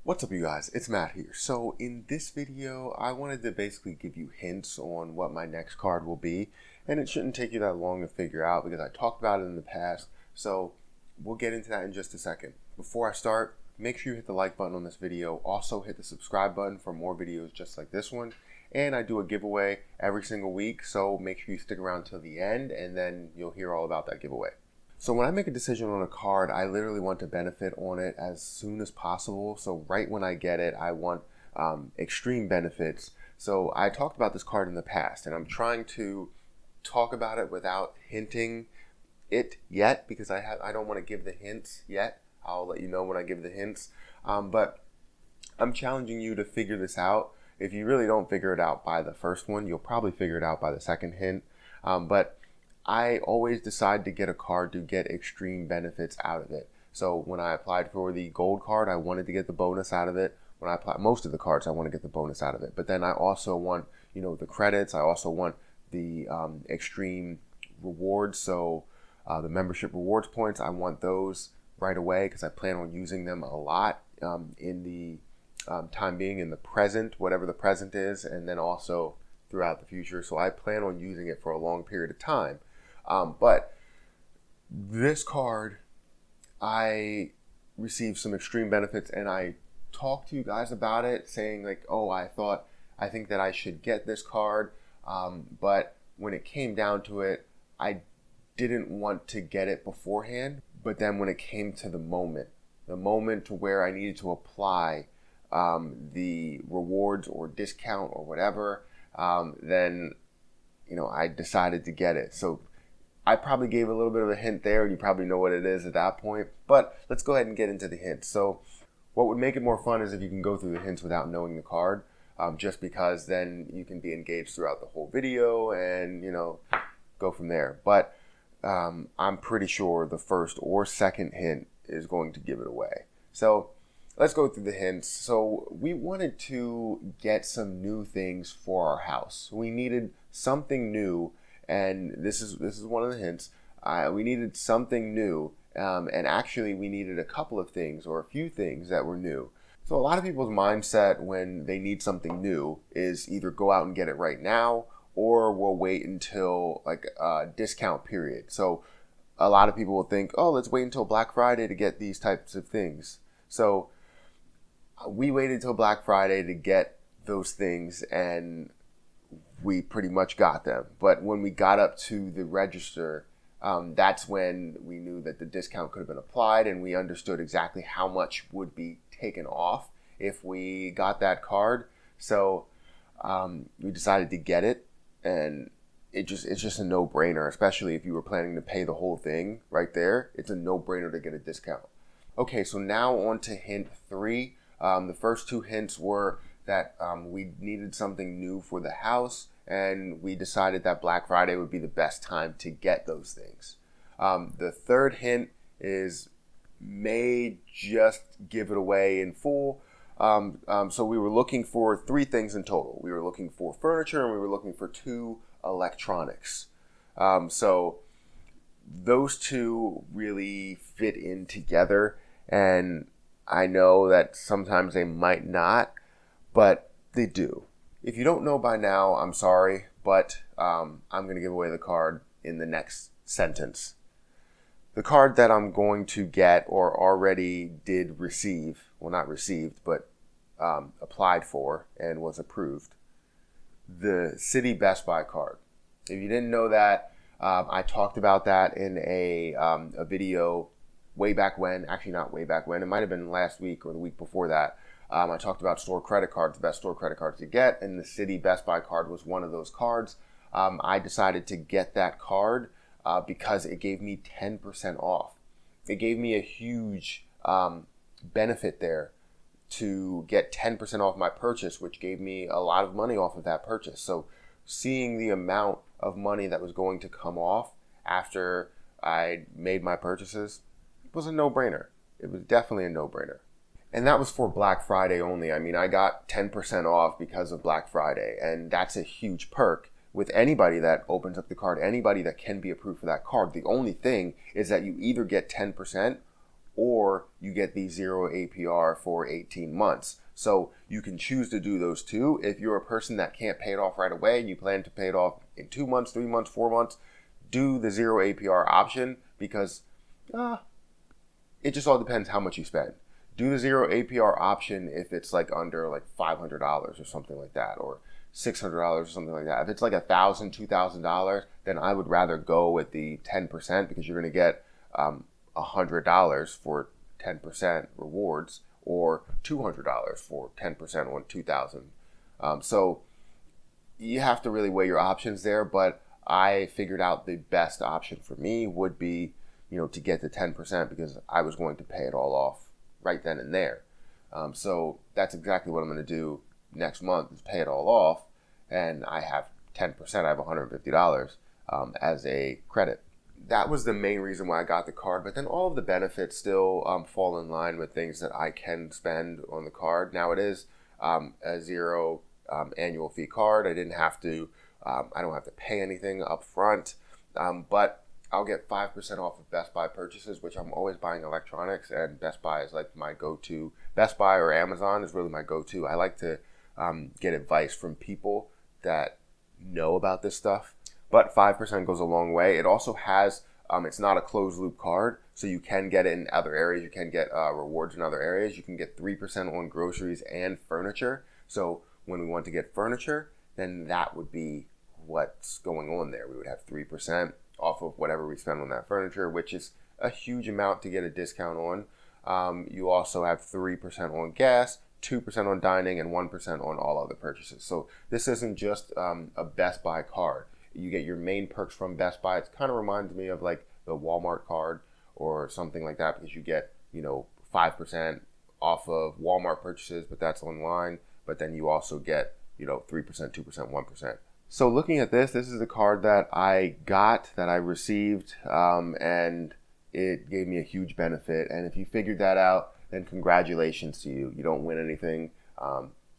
What's up, you guys? It's Matt here. So in this video, I wanted to basically give you hints on what my next card will be, and it shouldn't take you that long to figure out because I talked about it in the past. So we'll get into that in just a second. Before I start, make sure you hit the like button on this video. Also hit the subscribe button for more videos just like this one. And I do a giveaway every single week, so make sure you stick around till the end and then you'll hear all about that giveaway. So when I make a decision on a card, I literally want to benefit on it as soon as possible. So right when I get it, I want extreme benefits. So I talked about this card in the past, and I'm trying to talk about it without hinting it yet because I don't want to give the hints yet. I'll let you know when I give the hints. But I'm challenging you to figure this out. If you really don't figure it out by the first one, you'll probably figure it out by the second hint. But I always decide to get a card to get extreme benefits out of it. So when I applied for the gold card, I wanted to get the bonus out of it. When I apply most of the cards, I want to get the bonus out of it. But then I also want, the credits. I also want the extreme rewards. So the membership rewards points, I want those right away because I plan on using them a lot in the time being, in the present, whatever the present is, and then also throughout the future. So I plan on using it for a long period of time. But this card, I received some extreme benefits, and I talked to you guys about it, saying like, oh, I think that I should get this card. But when it came down to it, I didn't want to get it beforehand. But then when it came to the moment to where I needed to apply the rewards or discount or whatever, then, I decided to get it. So I probably gave a little bit of a hint there. You probably know what it is at that point, but let's go ahead and get into the hints. So what would make it more fun is if you can go through the hints without knowing the card, just because then you can be engaged throughout the whole video and, go from there. But I'm pretty sure the first or second hint is going to give it away. So let's go through the hints. So we wanted to get some new things for our house. We needed something new. And this is one of the hints. We needed something new, and actually we needed a couple of things or a few things that were new. So a lot of people's mindset when they need something new is either go out and get it right now, or we'll wait until like a discount period. So a lot of people will think, oh, let's wait until Black Friday to get these types of things. So we waited till Black Friday to get those things, and we pretty much got them. But when we got up to the register, that's when we knew that the discount could have been applied, and we understood exactly how much would be taken off if we got that card. So we decided to get it, and it's just a no-brainer, especially if you were planning to pay the whole thing right there. It's a no-brainer to get a discount. Okay, so now on to hint 3. The first 2 hints were that we needed something new for the house, and we decided that Black Friday would be the best time to get those things. The third hint may just give it away in full. So we were looking for 3 things in total. We were looking for furniture, and we were looking for 2 electronics. So those 2 really fit in together, and I know that sometimes they might not, but they do. If you don't know by now, I'm sorry, but I'm going to give away the card in the next sentence. The card that I'm going to get or already did receive, well, not received, but applied for and was approved, the Citi Best Buy card. If you didn't know that, I talked about that in a video way back when. Actually, not way back when. It might have been last week or the week before that. I talked about store credit cards, the best store credit cards to get, and the Citi Best Buy card was one of those cards. I decided to get that card because it gave me 10% off. It gave me a huge benefit there to get 10% off my purchase, which gave me a lot of money off of that purchase. So seeing the amount of money that was going to come off after I made my purchases was a no-brainer. It was definitely a no-brainer. And that was for Black Friday only. I mean, I got 10% off because of Black Friday, and that's a huge perk with anybody that opens up the card, anybody that can be approved for that card. The only thing is that you either get 10% or you get the 0 APR for 18 months. So you can choose to do those two. If you're a person that can't pay it off right away and you plan to pay it off in 2 months, 3 months, 4 months, do the 0 APR option, because it just all depends how much you spend. Do the 0 APR option if it's like under like $500 or something like that, or $600 or something like that. If it's like $1,000, $2,000, then I would rather go with the 10%, because you're going to get $100 for 10% rewards, or $200 for 10% on 2,000. So you have to really weigh your options there, but I figured out the best option for me would be, to get the 10%, because I was going to pay it all off right then and there. So that's exactly what I'm going to do next month, is pay it all off, and I have 10%, I have $150 as a credit. That was the main reason why I got the card, but then all of the benefits still fall in line with things that I can spend on the card. Now it is a 0 annual fee card. I don't have to pay anything up front, but I'll get 5% off of Best Buy purchases, which I'm always buying electronics, and Best Buy is like my go-to. Best Buy or Amazon is really my go-to. I like to get advice from people that know about this stuff, but 5% goes a long way. It also has, it's not a closed loop card, so you can get it in other areas. You can get rewards in other areas. You can get 3% on groceries and furniture. So when we want to get furniture, then that would be what's going on there. We would have 3% off of whatever we spend on that furniture, which is a huge amount to get a discount on. You also have 3% on gas, 2% on dining, and 1% on all other purchases. So this isn't just a Best Buy card. You get your main perks from Best Buy. It kind of reminds me of like the Walmart card or something like that, because you get 5% off of Walmart purchases, but that's online. But then you also get 3%, 2%, 1%. So looking at this is the card that I got, that I received, and it gave me a huge benefit. And if you figured that out, then congratulations to you. You don't win anything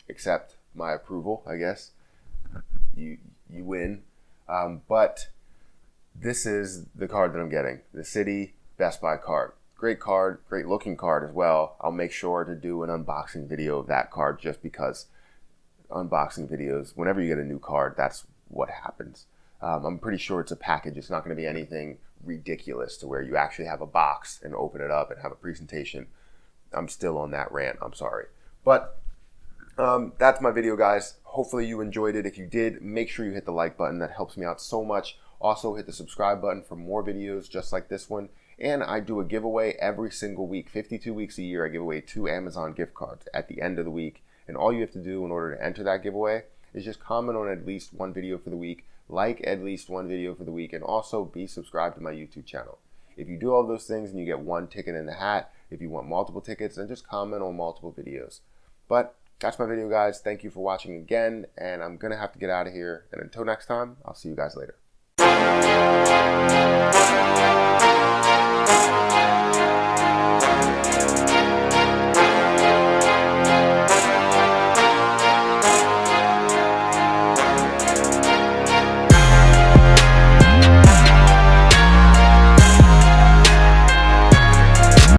except my approval, I guess. You win. But this is the card that I'm getting, the Citi Best Buy card. Great card, great looking card as well. I'll make sure to do an unboxing video of that card, just because unboxing videos, whenever you get a new card, that's what happens. I'm pretty sure it's a package. It's not going to be anything ridiculous to where you actually have a box and open it up and have a presentation. I'm still on that rant, I'm sorry. But that's my video, guys. Hopefully you enjoyed it. If you did, make sure you hit the like button. That helps me out so much. Also hit the subscribe button for more videos just like this one. And I do a giveaway every single week, 52 weeks a year. I give away 2 Amazon gift cards at the end of the week. And all you have to do in order to enter that giveaway is just comment on at least one video for the week, like at least one video for the week, and also be subscribed to my YouTube channel. If you do all those things and you get 1 ticket in the hat, if you want multiple tickets, then just comment on multiple videos. But that's my video, guys. Thank you for watching again, and I'm going to have to get out of here. And until next time, I'll see you guys later.